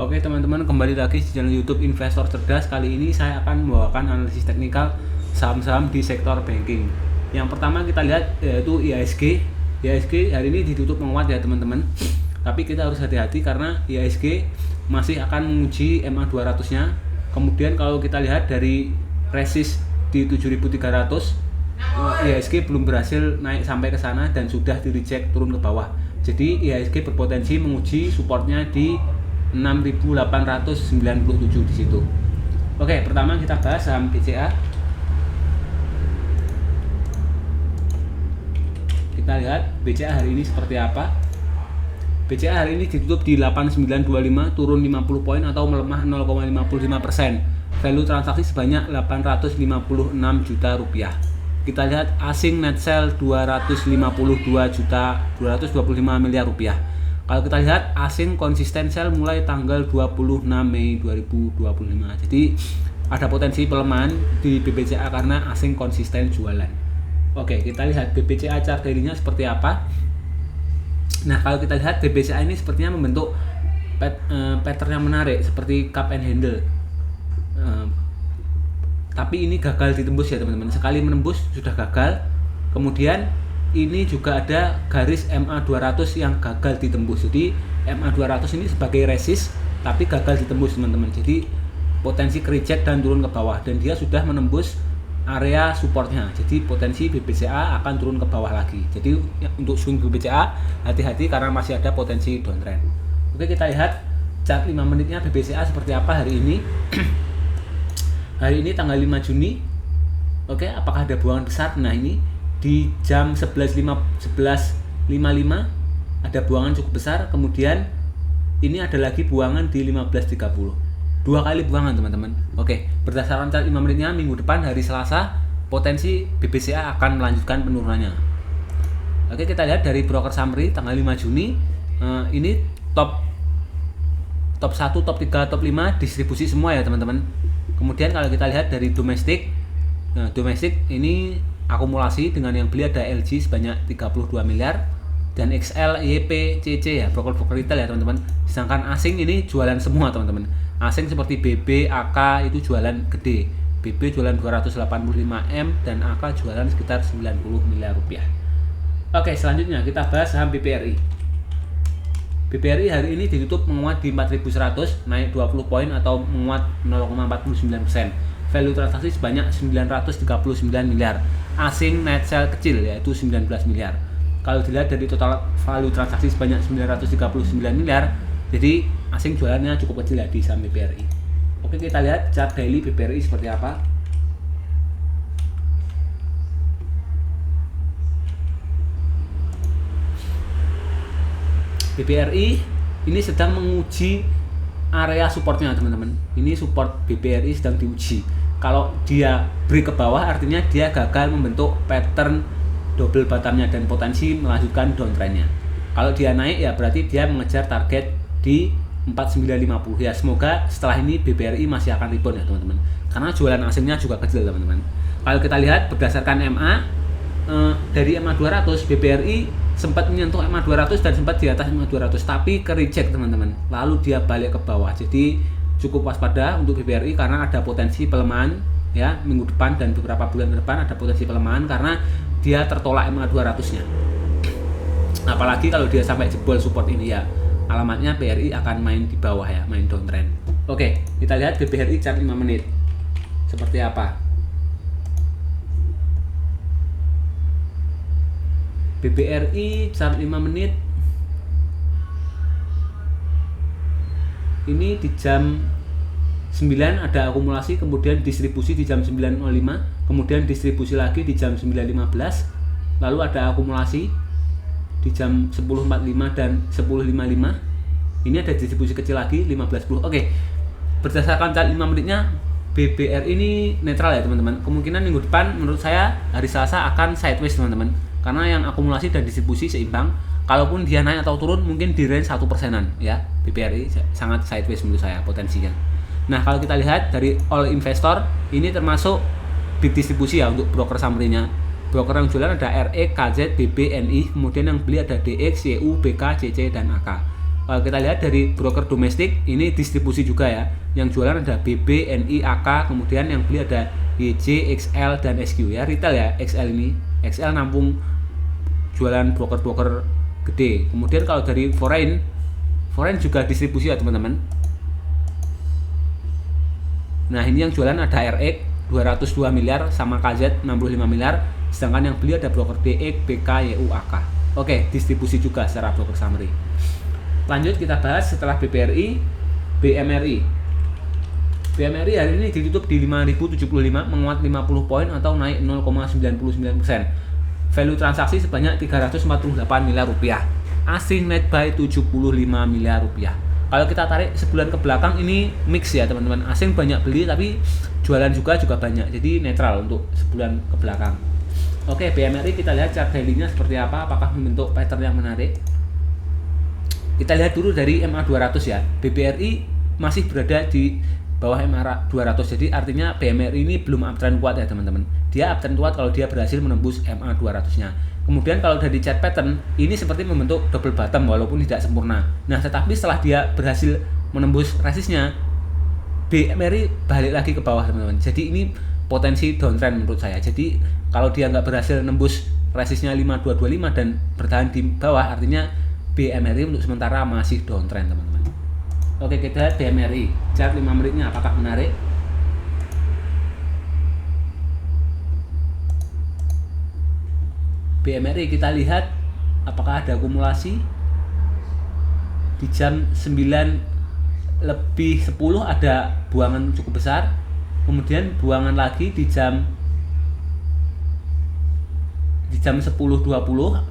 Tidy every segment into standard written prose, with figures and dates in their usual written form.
Oke teman-teman, kembali lagi di channel YouTube Investor Cerdas. Kali ini saya akan membawakan analisis teknikal saham-saham di sektor banking. Yang pertama kita lihat yaitu IHSG. IHSG hari ini ditutup menguat ya teman-teman. Tapi kita harus hati-hati karena IHSG masih akan menguji MA 200-nya. Kemudian kalau kita lihat dari resist di 7.300, IHSG belum berhasil naik sampai ke sana dan sudah di reject turun ke bawah. Jadi IHSG berpotensi menguji supportnya di 6.897 di situ. Oke, pertama kita bahas saham BCA. Kita lihat BCA hari ini seperti apa. BCA hari ini ditutup di 8925, turun 50 poin atau melemah 0,55%. Value transaksi sebanyak 856 juta rupiah. Kita lihat asing net sell 225 miliar rupiah. Kalau kita lihat asing konsisten sell mulai tanggal 26 Mei 2025. Jadi ada potensi pelemahan di BBCA karena asing konsisten jualan. Oke, kita lihat BBCA chart daily-nya seperti apa. Nah, kalau kita lihat BBCA ini sepertinya membentuk pattern yang menarik seperti cup and handle. Tapi ini gagal ditembus ya teman-teman. Sekali menembus sudah gagal. Kemudian ini juga ada garis MA 200 yang gagal ditembus. Jadi MA 200 ini sebagai resist tapi gagal ditembus teman-teman. Jadi potensi reject dan turun ke bawah, dan dia sudah menembus area supportnya. Jadi potensi BBCA akan turun ke bawah lagi. Jadi untuk swing BBCA hati-hati karena masih ada potensi downtrend. Oke, kita lihat chart 5 menitnya BBCA seperti apa hari ini. Hari ini tanggal 5 Juni. Oke, apakah ada buangan besar? Nah, ini di jam 11.55 ada buangan cukup besar. Kemudian ini ada lagi buangan di 15.30. 2 kali buangan teman-teman. Oke, berdasarkan chart 5 menitnya minggu depan hari Selasa potensi BBCA akan melanjutkan penurunannya. Oke, kita lihat dari broker summary tanggal 5 Juni. Ini top 1, top 3, top 5 distribusi semua ya teman-teman. Kemudian kalau kita lihat dari domestik, nah domestik ini akumulasi dengan yang beli ada LG sebanyak 32 miliar dan XL, YP, CC ya, broker-broker retail ya teman-teman. Sedangkan asing ini jualan semua teman-teman. Asing seperti BB, AK itu jualan gede. BB jualan 285M dan AK jualan sekitar 90 miliar rupiah. Oke, selanjutnya kita bahas saham BPRI. BPRI hari ini ditutup menguat di 4.100, naik 20 poin atau menguat 0,49%. Value transaksi sebanyak 939 miliar. Asing net sell kecil yaitu 19 miliar. Kalau dilihat dari total value transaksi sebanyak 939 miliar, jadi asing jualannya cukup kecil ya di saham BPRI. Oke, kita lihat chart daily BPRI seperti apa. BPRI ini sedang menguji area supportnya teman-teman. Ini support BPRI sedang diuji. Kalau dia break ke bawah artinya dia gagal membentuk pattern double bottomnya dan potensi melanjutkan downtrendnya. Kalau dia naik ya berarti dia mengejar target di 4950 ya. Semoga setelah ini BPRI masih akan rebound ya teman-teman, karena jualan asingnya juga kecil teman-teman. Kalau kita lihat berdasarkan MA dari MA 200, BPRI sempat menyentuh MA 200 dan sempat di atas MA 200 tapi ke reject teman-teman, lalu dia balik ke bawah. Jadi cukup waspada untuk BPRI karena ada potensi pelemahan ya minggu depan dan beberapa bulan ke depan ada potensi pelemahan karena dia tertolak MA 200 nya. Apalagi kalau dia sampai jebol support ini ya alamatnya BRI akan main di bawah ya, main downtrend. Oke, kita lihat BPRI chart 5 menit seperti apa. BPRI chart 5 menit ini di jam 9 ada akumulasi, kemudian distribusi di jam 9.05, kemudian distribusi lagi di jam 9.15, lalu ada akumulasi di jam 10.45 dan 10.55. Ini ada distribusi kecil lagi 15.10. Oke, berdasarkan chart 5 menitnya BPRI ini netral ya teman-teman. Kemungkinan minggu depan menurut saya hari Selasa akan sideways teman-teman, karena yang akumulasi dan distribusi seimbang. Kalaupun dia naik atau turun mungkin di range 1%-an ya. BPRI sangat sideways menurut saya potensinya. Nah, kalau kita lihat dari all investor ini termasuk big distribusi ya untuk broker summary-nya. Broker yang jualan ada RE, KZ, BB, NI, kemudian yang beli ada DX, YU, BK, CC dan AK. Kalau kita lihat dari broker domestik ini distribusi juga ya. Yang jualan ada BB, NI, AK, kemudian yang beli ada YJ, XL dan SQ ya. Retail ya XL ini. XL nampung jualan broker-broker gede. Kemudian kalau dari foreign juga distribusi ya teman-teman. Nah, ini yang jualan ada RX 202 miliar sama KZ 65 miliar, sedangkan yang beli ada broker DX, BK, YU, AK. Oke, distribusi juga secara broker summary. Lanjut kita bahas setelah BPRI, BMRI. BMRI hari ini ditutup di 5075, menguat 50 poin atau naik 0,99%. Value transaksi sebanyak 348 miliar rupiah. Asing net buy 75 miliar rupiah. Kalau kita tarik sebulan ke belakang ini mix ya teman-teman. Asing banyak beli tapi jualan juga banyak. Jadi netral untuk sebulan ke belakang. Oke, BMRI kita lihat chart daily-nya seperti apa, apakah membentuk pattern yang menarik. Kita lihat dulu dari MA200 ya. BPRI masih berada di bawah MA200. Jadi artinya BMRI ini belum uptrend kuat ya teman-teman. Dia uptrend kuat kalau dia berhasil menembus MA200-nya. Kemudian kalau dari chart pattern ini seperti membentuk double bottom walaupun tidak sempurna. Nah, tetapi setelah dia berhasil menembus resistnya, BMRI balik lagi ke bawah teman-teman. Jadi ini potensi downtrend menurut saya. Jadi kalau dia nggak berhasil nembus resistnya 5225 dan bertahan di bawah, artinya BMRI untuk sementara masih downtrend teman-teman. Oke, kita lihat BMRI chart 5 menitnya apakah menarik. BMRI kita lihat apakah ada akumulasi di jam 9 lebih 10 ada buangan cukup besar, kemudian buangan lagi di jam 10.20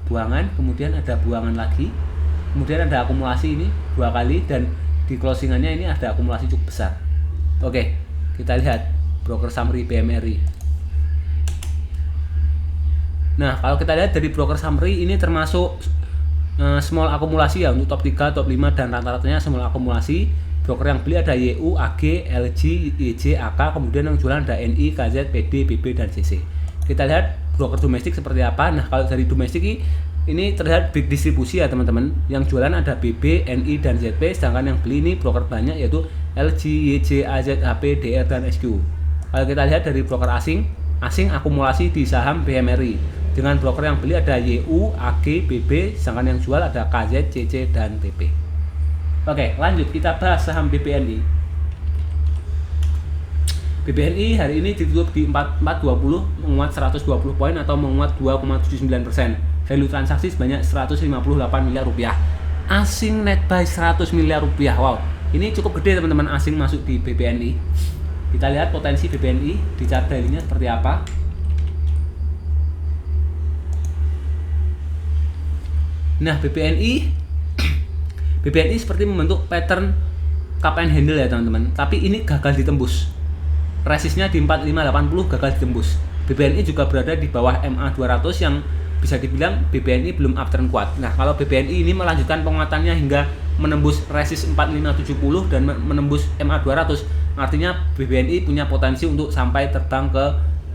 buangan, kemudian ada buangan lagi, kemudian ada akumulasi ini 2 kali, dan di closingannya ini ada akumulasi cukup besar. Oke, kita lihat broker summary BMRI. Nah, kalau kita lihat dari broker summary ini termasuk small akumulasi ya, untuk top 3, top 5 dan rata-ratanya small akumulasi. Broker yang beli ada YU, AG, LG, YJ, AK, kemudian yang jualan ada NI, KZ, PD, BB dan CC. Kita lihat broker domestik seperti apa. Nah, kalau dari domestik ini terlihat big distribusi ya teman-teman. Yang jualan ada BB, NI dan ZP, sedangkan yang beli ini broker banyak yaitu LG, YJ, AZ, HP, DR dan SQ. Kalau kita lihat dari broker asing akumulasi di saham BMRI. Dengan broker yang beli ada YU, AG, BB, sedangkan yang jual ada KZ, CC dan TP. Oke, lanjut kita bahas saham BPNI. BPNI hari ini ditutup di 4420, menguat 120 poin atau menguat 2,79%. Value transaksi sebanyak 158 miliar rupiah. Asing net buy 100 miliar rupiah. Wow, ini cukup gede teman-teman asing masuk di BPNI. Kita lihat potensi BPNI di chart daily-nya seperti apa. Nah, BPNI seperti membentuk pattern cup and handle ya teman-teman. Tapi ini gagal ditembus. Resistnya di 4580 gagal ditembus. BPNI juga berada di bawah MA200 yang bisa dibilang BPNI belum uptrend kuat. Nah, kalau BPNI ini melanjutkan penguatannya hingga menembus resist 4570 dan menembus MA200, artinya BPNI punya potensi untuk sampai terbang ke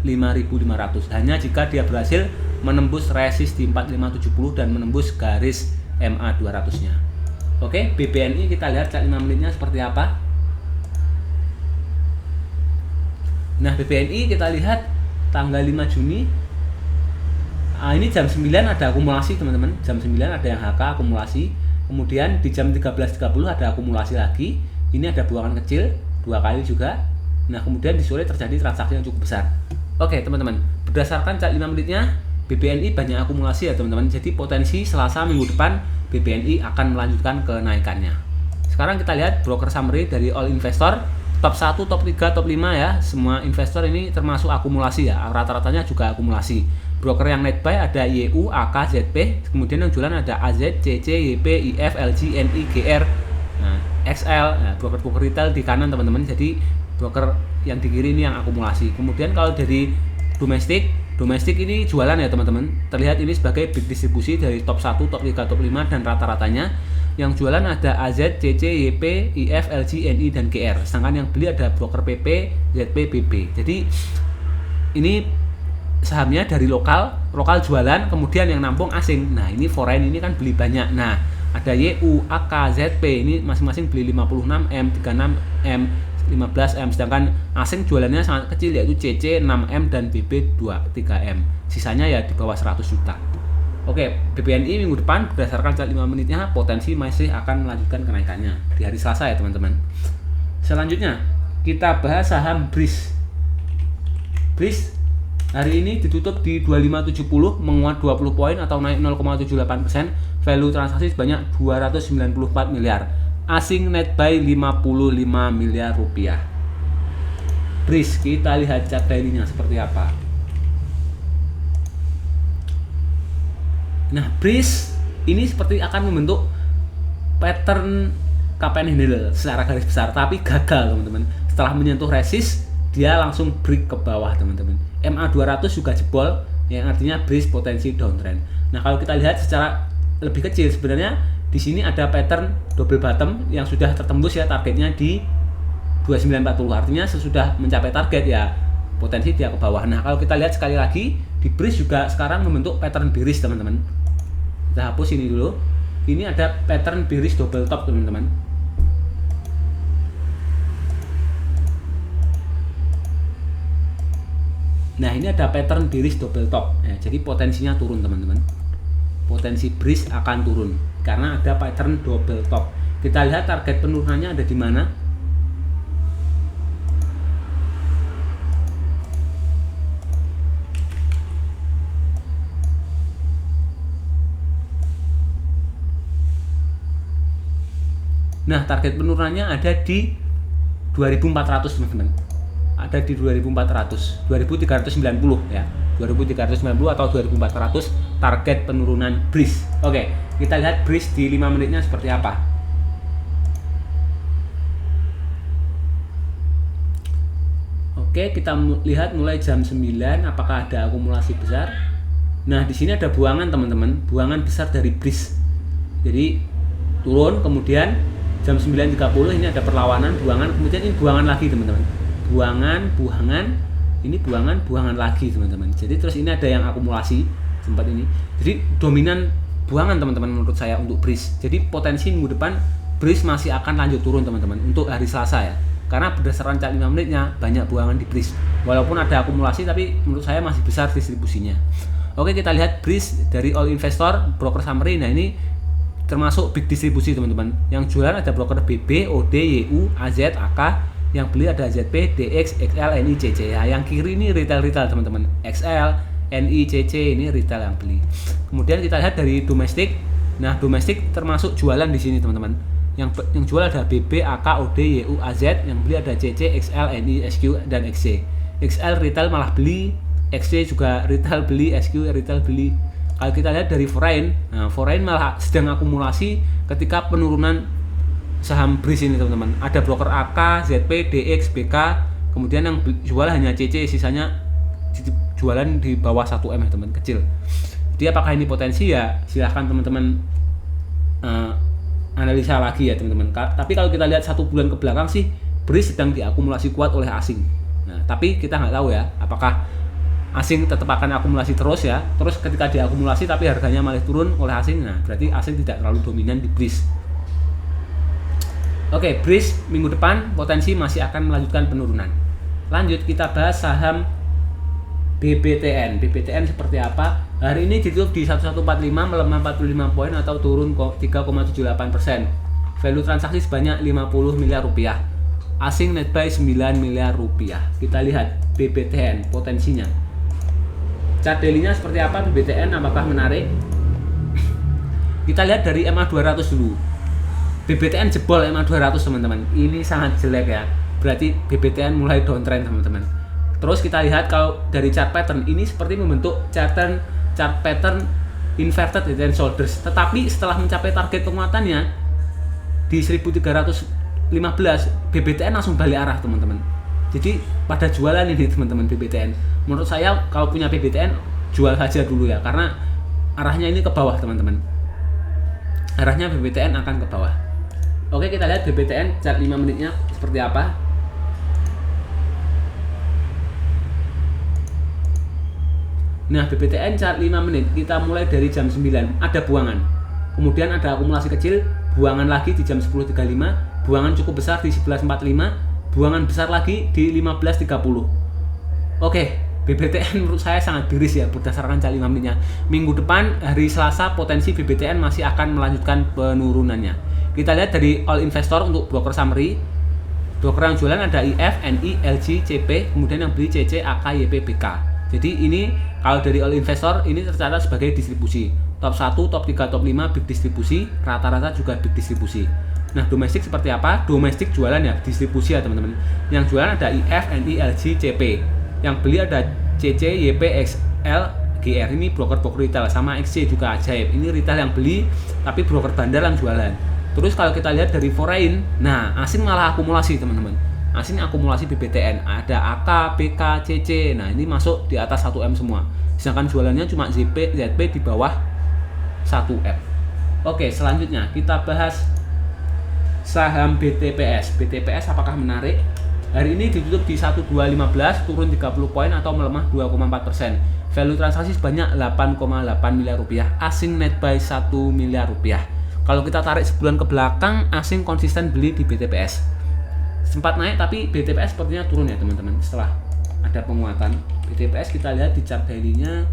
5500. Hanya jika dia berhasil menembus resist di 4570 dan menembus garis MA200-nya. Oke, BPNI kita lihat chart 5 menitnya seperti apa. Nah, BPNI kita lihat tanggal 5 Juni. Ini jam 9 ada akumulasi teman-teman. Jam 9 ada yang HK akumulasi. Kemudian di jam 13.30 ada akumulasi lagi. Ini ada buangan kecil 2 kali juga. Nah, kemudian di sore terjadi transaksi yang cukup besar. Oke teman-teman, berdasarkan chart 5 menitnya BPNI banyak akumulasi ya teman-teman. Jadi potensi Selasa minggu depan BPNI akan melanjutkan kenaikannya. Sekarang kita lihat broker summary dari all investor. Top 1, top 3, top 5 ya. Semua investor ini termasuk akumulasi ya. Rata-ratanya juga akumulasi. Broker yang net buy ada YU, AK, ZP. Kemudian yang jualan ada AZ, CC, YP, IF, LG, NI, GR, XL. Nah, broker retail di kanan teman-teman. Jadi broker yang di kiri ini yang akumulasi. Kemudian kalau dari domestik ini jualan ya teman-teman. Terlihat ini sebagai big distribusi dari top 1, top 3, top 5 dan rata-ratanya. Yang jualan ada AZ, CC, YP, IF, LG, NI dan GR. Sedangkan yang beli ada broker PP, ZP, BB. Jadi ini sahamnya dari lokal jualan, kemudian yang nampung asing. Nah, ini foreign ini kan beli banyak. Nah, ada YU, AK, ZP ini masing-masing beli 56M, 36M, 15M, sedangkan asing jualannya sangat kecil yaitu CC 6M dan BB 23M. Sisanya ya di bawah 100 juta. Oke, BBNI minggu depan berdasarkan chart 5 menitnya potensi masih akan melanjutkan kenaikannya di hari Selasa ya teman-teman. Selanjutnya kita bahas saham BRIS. BRIS hari ini ditutup di 2570, menguat 20 poin atau naik 0,78%. Value transaksi sebanyak 294 miliar. Asing net buy 55 miliar rupiah. BRIS, kita lihat chart daily-nya seperti apa. Nah, BRIS ini seperti akan membentuk pattern KPN handle secara garis besar, tapi gagal teman-teman. Setelah menyentuh resist, dia langsung break ke bawah teman-teman. MA 200 juga jebol, yang artinya BRIS potensi downtrend. Nah, kalau kita lihat secara lebih kecil, sebenarnya di sini ada pattern double bottom yang sudah tertembus ya, targetnya di 2940. Artinya sesudah mencapai target ya potensi dia ke bawah. Nah, kalau kita lihat sekali lagi di BRIS juga sekarang membentuk pattern bearish teman-teman. Kita hapus ini dulu. Ini ada pattern bearish double top teman-teman. Nah, ini ada pattern bearish double top ya, jadi potensinya turun teman-teman. Potensi BRIS akan turun karena ada pattern double top. Kita lihat target penurunannya ada di mana. Nah, target penurunannya ada di 2400 teman-teman. Ada di 2400, 2390 ya. 2390 atau 2400 target penurunan BRIS. Oke, kita lihat BRIS di 5 menitnya seperti apa. Oke, kita lihat mulai jam 9 apakah ada akumulasi besar. Nah, di sini ada buangan teman-teman, buangan besar dari BRIS. Jadi turun, kemudian jam 9.30 ini ada perlawanan, buangan, kemudian ini buangan lagi teman-teman. Buangan, ini buangan lagi teman-teman. Jadi terus ini ada yang akumulasi sempat ini. Jadi dominan buangan teman-teman menurut saya untuk BRIS. Jadi potensi minggu depan BRIS masih akan lanjut turun teman-teman untuk hari Selasa ya. Karena berdasarkan chart 5 menitnya banyak buangan di BRIS. Walaupun ada akumulasi tapi menurut saya masih besar distribusinya. Oke, kita lihat BRIS dari All Investor Broker Summary. Nah, ini termasuk big distribusi teman-teman. Yang jualan ada broker BB, OD, YU, AZ, AK. Yang beli ada ZP, DX, XL, NI, CC ya. Yang kiri ini retail teman-teman. XL, NI, CC ini retail yang beli. Kemudian kita lihat dari domestik. Nah, domestik termasuk jualan di sini teman-teman. Yang jual ada BB, AK, OD, YU, AZ. Yang beli ada CC, XL, NI, SQ dan XC. XL retail malah beli, XC juga retail beli, SQ retail beli. Kalau kita lihat dari foreign, nah foreign malah sedang akumulasi ketika penurunan saham BRIS ini teman-teman. Ada broker AK, ZP, DX, BK, kemudian yang jual hanya CC, sisanya jualan di bawah 1M ya teman, kecil. Jadi apakah ini potensi ya silahkan teman-teman analisa lagi ya teman-teman. Tapi kalau kita lihat 1 bulan ke belakang sih BRIS sedang diakumulasi kuat oleh asing. Nah, tapi kita nggak tahu ya apakah asing tetap akan akumulasi terus ya. Terus ketika diakumulasi tapi harganya malah turun oleh asing, nah berarti asing tidak terlalu dominan di BRIS. Oke, BRIS minggu depan potensi masih akan melanjutkan penurunan. Lanjut kita bahas saham BBTN. BBTN seperti apa? Hari ini ditutup di 1145, melemah 45 poin atau turun 3,78%. Value transaksi sebanyak 50 miliar rupiah. Asing net buy 9 miliar rupiah. Kita lihat BBTN potensinya. Chart daily-nya seperti apa BBTN, apakah menarik? Kita lihat dari MA 200 dulu. BBTN jebol MA 200 teman-teman. Ini sangat jelek ya. Berarti BBTN mulai downtrend teman-teman. Terus kita lihat kalau dari chart pattern ini seperti membentuk chart pattern inverted head and shoulders. Tetapi setelah mencapai target penguatannya di 1315, BBTN langsung balik arah teman-teman. Jadi pada jualan ini teman-teman BBTN. Menurut saya kalau punya BBTN jual saja dulu ya, karena arahnya ini ke bawah teman-teman. Arahnya BBTN akan ke bawah. Oke, kita lihat BBTN chart 5 menitnya seperti apa. Nah, BBTN chart 5 menit kita mulai dari jam 9 ada buangan. kemudian ada akumulasi kecil, buangan lagi di jam 10.35, buangan cukup besar di 11.45, buangan besar lagi di 15.30. Oke, BBTN menurut saya sangat miris ya berdasarkan chart 5 menitnya. Minggu depan hari Selasa potensi BBTN masih akan melanjutkan penurunannya. Kita lihat dari all investor untuk broker summary. Broker yang jualan ada IF, NI, LG, CP, kemudian yang beli CC, AK, YP, BK. Jadi ini kalau dari all investor ini tercatat sebagai distribusi. Top 1, top 3, top 5 big distribusi, rata-rata juga big distribusi. Nah, domestik seperti apa? Domestik jualan ya, distribusi ya teman-teman. Yang jualan ada IF, NI, LG, CP. Yang beli ada CC, YP, XL, GR. Ini broker-broker retail, sama XC juga ajaib. Ini retail yang beli, tapi broker bandar yang jualan. Terus kalau kita lihat dari foreign, nah asing malah akumulasi teman-teman. Asing akumulasi BBTN, ada AK, BK, CC. Nah ini masuk di atas 1M semua. Sedangkan jualannya cuma ZP di bawah 1M. Oke, selanjutnya kita bahas saham BTPS. BTPS apakah menarik? Hari ini ditutup di 1215, turun 30 poin atau melemah 2,4%. Value transaksi sebanyak 8,8 miliar rupiah, asing net buy 1 miliar rupiah. Kalau kita tarik sebulan ke belakang, asing konsisten beli di BTPS. Sempat naik tapi BTPS sepertinya turun ya teman-teman setelah ada penguatan. BTPS kita lihat di chart daily-nya.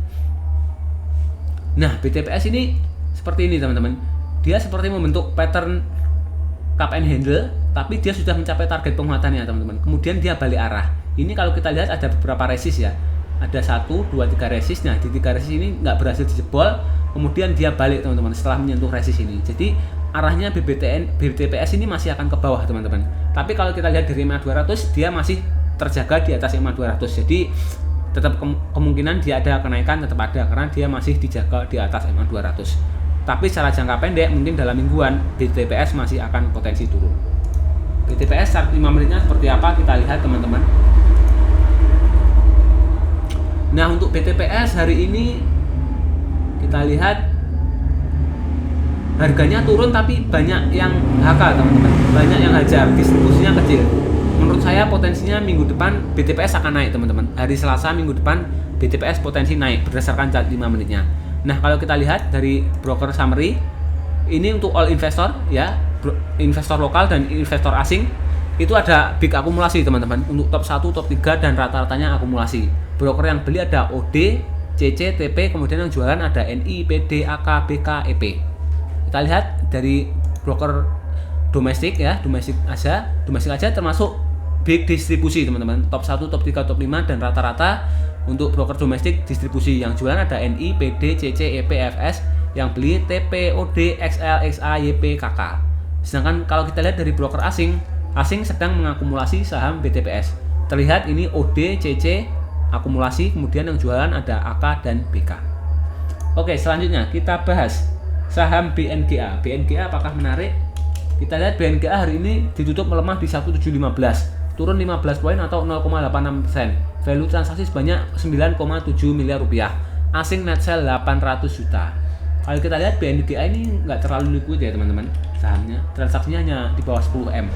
Nah, BTPS ini seperti ini teman-teman. Dia seperti membentuk pattern cup and handle, tapi dia sudah mencapai target penguatannya teman-teman. Kemudian dia balik arah. Ini kalau kita lihat ada beberapa resist ya. Ada 1, 2, 3 resist. Nah di 3 resist ini nggak berhasil dijebol. Kemudian dia balik teman-teman setelah menyentuh resist ini. Jadi arahnya BTPS ini masih akan ke bawah teman-teman. Tapi kalau kita lihat dari MA 200 dia masih terjaga di atas MA 200. Jadi tetap kemungkinan dia ada kenaikan tetap ada karena dia masih dijaga di atas MA 200. Tapi secara jangka pendek mungkin dalam mingguan BTPS masih akan potensi turun. BTPS chart 5 menitnya seperti apa kita lihat teman-teman. Nah untuk BTPS hari ini kita lihat harganya turun tapi banyak yang HK teman-teman, banyak yang hajar, distribusinya kecil. Menurut saya potensinya minggu depan BTPS akan naik teman-teman. Hari Selasa minggu depan BTPS potensi naik berdasarkan chart 5 menitnya. Nah kalau kita lihat dari broker summary ini untuk all investor ya, investor lokal dan investor asing itu ada big akumulasi teman-teman untuk top 1, top 3 dan rata-ratanya akumulasi. Broker yang beli ada OD, CC, TP, kemudian yang jualan ada NI, PD, AK, BK, EP. Kita lihat dari broker domestik ya, domestik aja termasuk big distribusi teman-teman. Top 1, top 3, top 5 dan rata-rata untuk broker domestik distribusi. Yang jualan ada NI, PD, CC, EP, FS. Yang beli TP, OD, XL, XA, YP, KK. Sedangkan kalau kita lihat dari broker asing sedang mengakumulasi saham BTPS. Terlihat ini OD, CC, akumulasi, kemudian yang jualan ada AK dan BK. Oke, selanjutnya kita bahas saham BNGA. BNGA apakah menarik? Kita lihat BNGA hari ini ditutup melemah di 1715, turun 15 poin atau 0,86%. Value transaksi sebanyak 9,7 miliar rupiah. Asing net sell 800 juta. Kalau kita lihat BNGA ini nggak terlalu liquid ya teman-teman sahamnya. Transaksinya hanya di bawah 10M.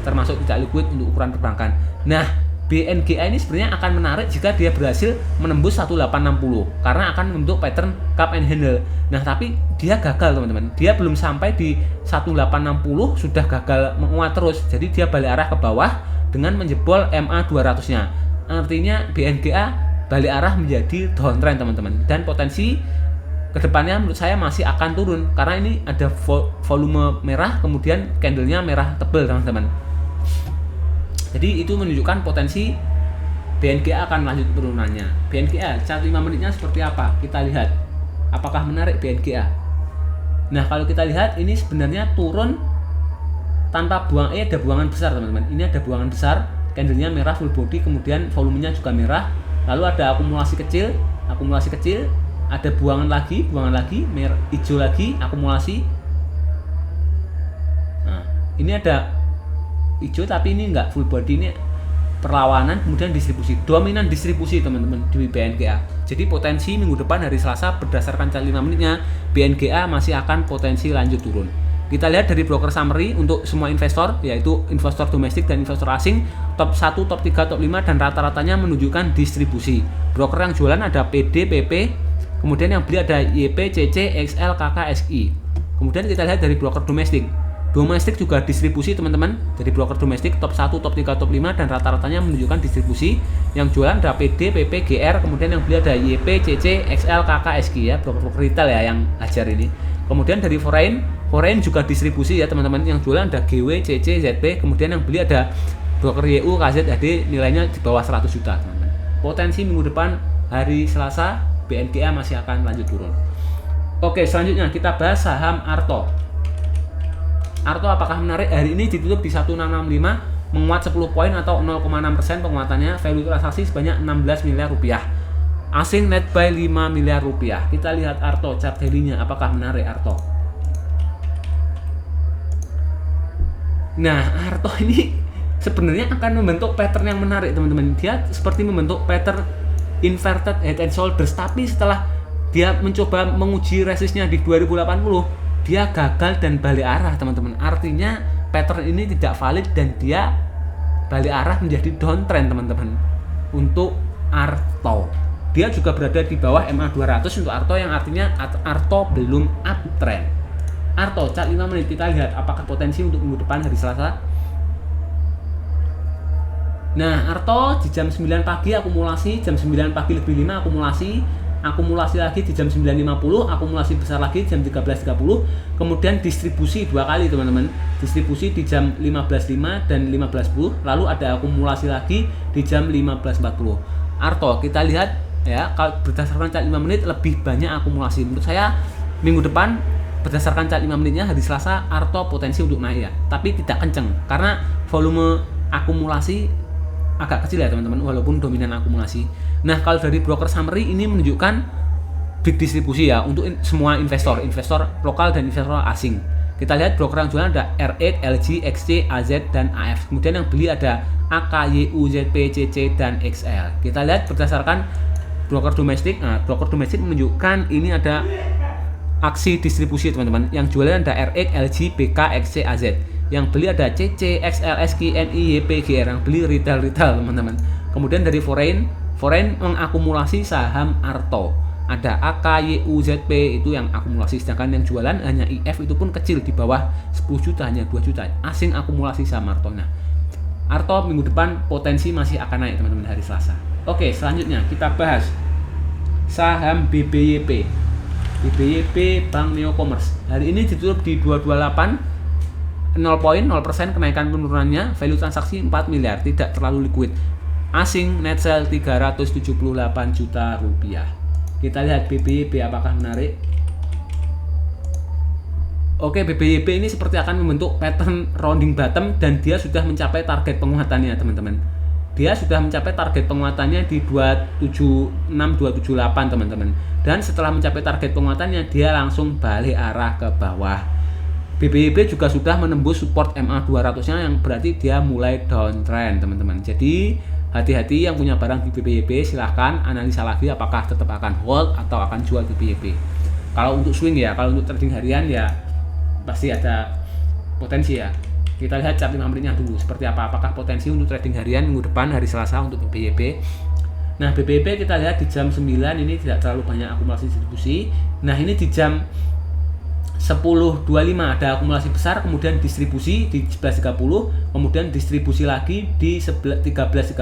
Termasuk tidak liquid untuk ukuran perbankan. Nah, BNGA ini sebenarnya akan menarik jika dia berhasil menembus 1860 karena akan membentuk pattern cup and handle. Nah, tapi dia gagal teman-teman. Dia belum sampai di 1860 sudah gagal menguat terus. Jadi dia balik arah ke bawah dengan menjebol MA 200-nya. Artinya BNGA balik arah menjadi downtrend teman-teman dan potensi kedepannya menurut saya masih akan turun karena ini ada volume merah kemudian candlenya merah tebal teman-teman. Jadi itu menunjukkan potensi BNGA akan lanjut turunannya. BNGA chart 5 menitnya seperti apa? Kita lihat. Apakah menarik BNGA? Nah, kalau kita lihat ini sebenarnya turun tanpa ada buangan besar teman-teman. Ini ada buangan besar, candlenya merah full body, kemudian volumenya juga merah. Lalu ada akumulasi kecil, ada buangan lagi, merah, hijau lagi, akumulasi. Nah, ini ada hijau tapi ini enggak full body, ini perlawanan kemudian distribusi, dominan distribusi teman-teman di BNGA. Jadi potensi minggu depan hari Selasa berdasarkan chart 5 menitnya BNGA masih akan potensi lanjut turun. Kita lihat dari broker summary untuk semua investor yaitu investor domestik dan investor asing top 1, top 3, top 5 dan rata-ratanya menunjukkan distribusi. Broker yang jualan ada PD, PP, kemudian yang beli ada YP, CC, XL, KK, SI. Kemudian kita lihat dari broker domestik. Domestik juga distribusi teman-teman. Dari broker domestik top 1, top 3, top 5 dan rata-ratanya menunjukkan distribusi. Yang jualan ada PD, PP, GR, kemudian yang beli ada YP, CC, XL, KK, SG ya, broker retail ya yang ajar ini. Kemudian dari foreign juga distribusi ya teman-teman. Yang jualan ada GW, CC, ZP, kemudian yang beli ada broker YU, KZHD, nilainya di bawah 100 juta teman-teman. Potensi minggu depan hari Selasa BNKA masih akan lanjut turun. Oke, selanjutnya kita bahas saham Arto. Arto apakah menarik? Hari ini ditutup di 1665, menguat 10 poin atau 0,6% penguatannya. Value transaksi sebanyak 16 miliar rupiah. Asing net buy 5 miliar rupiah. Kita lihat Arto chart daily-nya, apakah menarik Arto? Nah, Arto ini sebenarnya akan membentuk pattern yang menarik teman-teman. Dia seperti membentuk pattern inverted head and shoulders, tapi setelah dia mencoba menguji resistnya di 2080, dia gagal dan balik arah teman-teman. Artinya pattern ini tidak valid dan dia balik arah menjadi downtrend teman-teman untuk Arto. Dia juga berada di bawah MA 200 untuk Arto, yang artinya Arto belum uptrend. Arto chart 5 menit, kita lihat apakah potensi untuk minggu depan hari Selasa. Nah, Arto di jam 9 pagi akumulasi, jam 9 pagi lebih 5 akumulasi lagi di jam 9.50, akumulasi besar lagi jam 13.30, kemudian distribusi 2 kali teman-teman, distribusi di jam 15.05 dan 15.10, lalu ada akumulasi lagi di jam 15.40. Arto kita lihat ya, kalau berdasarkan chart 5 menit lebih banyak akumulasi. Menurut saya minggu depan berdasarkan chart 5 menitnya hari Selasa Arto potensi untuk naik ya, tapi tidak kenceng karena volume akumulasi agak kecil ya teman-teman, walaupun dominan akumulasi. Nah, kalau dari broker summary ini menunjukkan big distribusi ya untuk semua investor lokal dan investor asing. Kita lihat broker yang jualan ada R8, LG, XC, AZ dan AF. Kemudian yang beli ada AK, YU, ZP, CC dan XL. Kita lihat berdasarkan broker domestik. Nah, broker domestik menunjukkan ini ada aksi distribusi teman-teman. Yang jualan ada R8, LG, BK, XC, AZ. Yang beli ada CC, XL, SK, NI, YP, GR. Yang beli retail teman-teman. Kemudian dari foreign mengakumulasi saham Arto. Ada AK, YU, ZP itu yang akumulasi, sedangkan yang jualan hanya IF, itu pun kecil di bawah 10 juta, hanya 2 juta. Asing akumulasi saham Arto. Nah, Arto minggu depan potensi masih akan naik teman-teman hari Selasa. Oke, selanjutnya kita bahas saham BBYP. BBYP Bank Neo Commerce. Hari ini ditutup di 228, 0,0% kenaikan penurunannya. Value transaksi 4 miliar, tidak terlalu liquid. Asing net sell 378 juta rupiah. Kita lihat BBYP apakah menarik. Oke, BBYP ini seperti akan membentuk pattern rounding bottom dan dia sudah mencapai target penguatannya teman-teman. Dia sudah mencapai target penguatannya di 276 278 teman-teman. Dan setelah mencapai target penguatannya dia langsung balik arah ke bawah. BBYP juga sudah menembus support MA 200-nya, yang berarti dia mulai downtrend teman-teman. Jadi hati-hati yang punya barang di BBYP, silahkan analisa lagi apakah tetap akan hold atau akan jual BBYP. Kalau untuk swing ya, kalau untuk trading harian ya pasti ada potensi ya. Kita lihat chart 5 menitnya dulu seperti apa, apakah potensi untuk trading harian minggu depan hari Selasa untuk BBYP. Nah, BBYP kita lihat di jam 9 ini tidak terlalu banyak akumulasi distribusi. Nah, ini di jam 10.25 ada akumulasi besar, kemudian distribusi di 11.30, kemudian distribusi lagi di 13.30.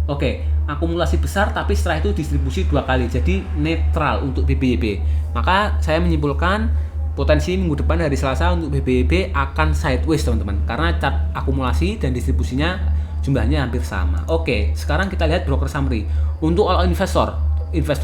Oke, akumulasi besar tapi setelah itu distribusi 2 kali, jadi netral untuk BBYP. Maka saya menyimpulkan potensi minggu depan hari Selasa untuk BBYP akan sideways teman-teman, karena chart akumulasi dan distribusinya jumlahnya hampir sama. Oke, sekarang kita lihat broker summary. Untuk all investor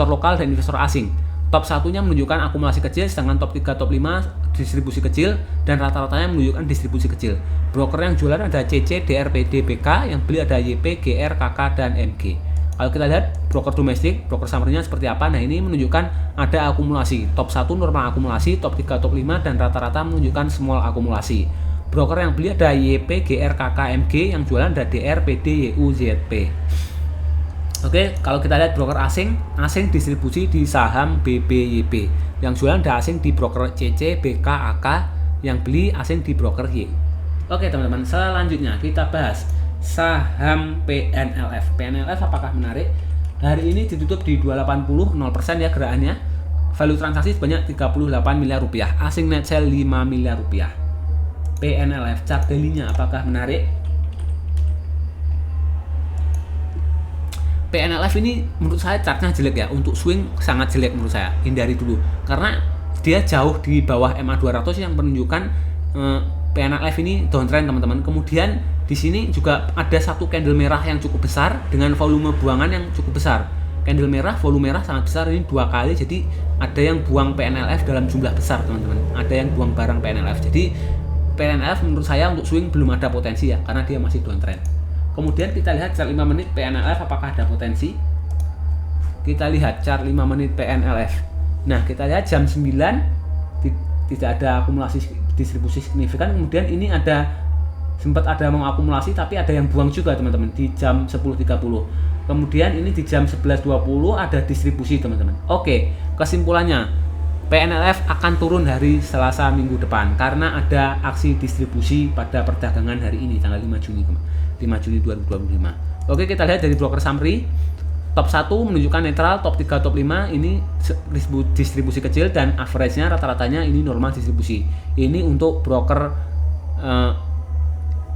lokal dan investor asing. Top satunya menunjukkan akumulasi kecil, sedangkan top 3, top 5 distribusi kecil dan rata-ratanya menunjukkan distribusi kecil. Broker yang jualan ada CC, DR, PD, BK, yang beli ada YP, GR, KK dan MG. Kalau kita lihat broker domestik, broker summary-nya seperti apa? Nah, ini menunjukkan ada akumulasi. Top 1 normal akumulasi, top 3, top 5 dan rata-rata menunjukkan small akumulasi. Broker yang beli ada YP, GR, KK, MG, yang jualan ada DR, PD, YU, ZP. Oke, kalau kita lihat broker asing distribusi di saham BBYP. Yang jualan ada asing di broker CC, BK, AK, yang beli asing di broker Y. Oke teman-teman, selanjutnya kita bahas saham PNLF. PNLF apakah menarik? Hari ini ditutup di 280, 0% ya gerakannya. value transaksi sebanyak 38 miliar rupiah, asing net sell 5 miliar rupiah. PNLF chart daily-nya apakah menarik? PNLF ini menurut saya chartnya jelek ya, untuk swing sangat jelek menurut saya, hindari dulu karena dia jauh di bawah MA200 yang menunjukkan PNLF ini downtrend teman-teman. Kemudian di sini juga ada satu candle merah yang cukup besar dengan volume buangan yang cukup besar. Candle merah, volume merah sangat besar, ini 2 kali, jadi ada yang buang PNLF dalam jumlah besar teman-teman, ada yang buang barang PNLF. Jadi PNLF menurut saya untuk swing belum ada potensi ya, karena dia masih downtrend. Kemudian kita lihat chart 5 menit PNLF apakah ada potensi. Kita lihat chart 5 menit PNLF. Nah kita lihat jam 9 tidak ada akumulasi distribusi signifikan. Kemudian ini sempat ada mengakumulasi, tapi ada yang buang juga teman-teman di jam 10.30. Kemudian ini di jam 11.20 ada distribusi teman-teman. Oke, kesimpulannya PNLF akan turun hari Selasa minggu depan karena ada aksi distribusi pada perdagangan hari ini tanggal 5 Juni 2025. Oke, kita lihat dari broker summary. Top 1 menunjukkan netral, top 3, top 5 ini distribusi kecil dan average-nya rata-ratanya ini normal distribusi. Ini untuk broker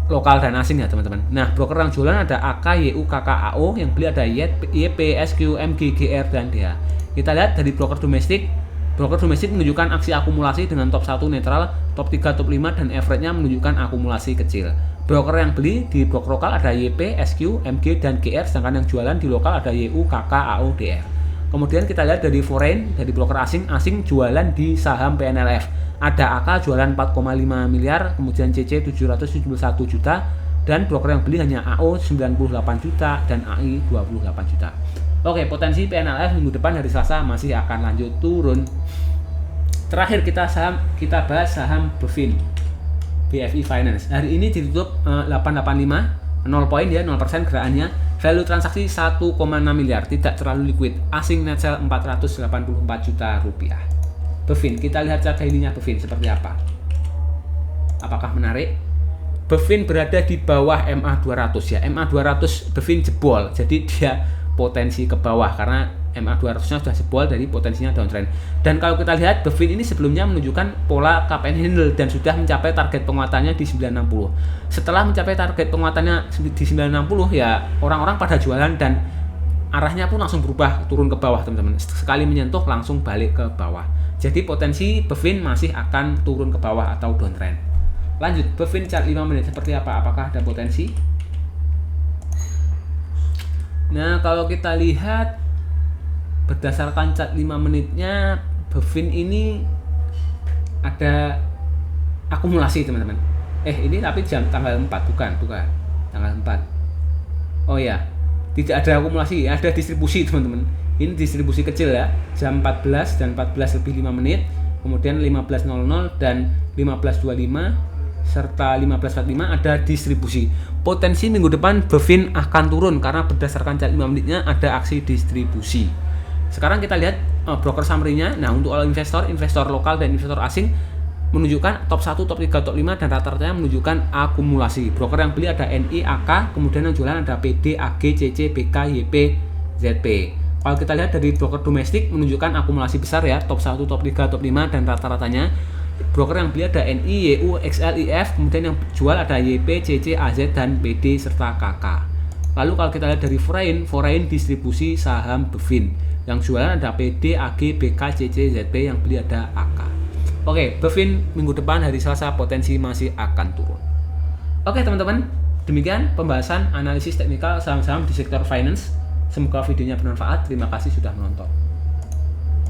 lokal dan asing ya teman-teman. Nah, broker yang jualan ada AK, YU, KK, AO, yang beli ada YP, SQ, MG, GR, dan DH. Kita lihat dari broker domestik. Broker domestik menunjukkan aksi akumulasi dengan top 1 netral, top 3, top 5, dan average-nya menunjukkan akumulasi kecil. Broker yang beli di broker lokal ada YP, SQ, MG, dan GR, sedangkan yang jualan di lokal ada YU, KK, AO, DR. Kemudian kita lihat dari foreign, dari broker asing jualan di saham PNLF. Ada AK jualan 4,5 miliar, kemudian CC 771 juta, dan broker yang beli hanya AO 98 juta dan AI 28 juta. Oke, potensi PNLF minggu depan hari Selasa masih akan lanjut turun. Terakhir kita bahas saham BFIN, BFI Finance. Hari ini ditutup 885, 0 poin ya, 0% gerakannya. Value transaksi 1,6 miliar, tidak terlalu liquid. Asing net sell 484 juta rupiah. BFIN, kita lihat chart daily-nya BFIN seperti apa. Apakah menarik? BFIN berada di bawah MA200 ya. MA200 BFIN jebol, jadi dia potensi ke bawah karena MA200-nya sudah jebol, dari potensinya downtrend. Dan kalau kita lihat BFIN ini sebelumnya menunjukkan pola cup and handle dan sudah mencapai target penguatannya di 960. Setelah mencapai target penguatannya di 960 ya orang-orang pada jualan dan arahnya pun langsung berubah turun ke bawah teman-teman. Sekali menyentuh langsung balik ke bawah. Jadi potensi BFIN masih akan turun ke bawah atau downtrend. Lanjut, BFIN chart 5 menit seperti apa? Apakah ada potensi? Nah, kalau kita lihat berdasarkan chart 5 menitnya BFIN ini ada akumulasi teman-teman. Ini tapi tanggal 4 bukan tanggal 4. Oh ya, tidak ada akumulasi, ada distribusi teman-teman. Ini distribusi kecil ya, jam 14 dan 14 lebih 5 menit, kemudian 15.00 dan 15.25 serta 15.45 ada distribusi. Potensi minggu depan BFIN akan turun karena berdasarkan chart 5 menitnya ada aksi distribusi. Sekarang kita lihat broker summary-nya. Nah, untuk all investor lokal dan investor asing menunjukkan top 1, top 3, top 5 dan rata-ratanya menunjukkan akumulasi. Broker yang beli ada NI, AK, kemudian yang jualan ada PD, AG, CC, BK, YP, ZP. Kalau kita lihat dari broker domestik menunjukkan akumulasi besar ya, top 1, top 3, top 5 dan rata-ratanya. Broker yang beli ada NI, YU, XL, IF, kemudian yang jual ada YP, CC, AZ dan PD serta KK. Lalu kalau kita lihat dari foreign distribusi saham BFIN. Yang jualan ada PD, AG, BK, CC, ZP, yang beli ada AK. Oke, BFIN minggu depan hari Selasa potensi masih akan turun. Oke teman-teman, demikian pembahasan analisis teknikal saham-saham di sektor finance. Semoga videonya bermanfaat. Terima kasih sudah menonton.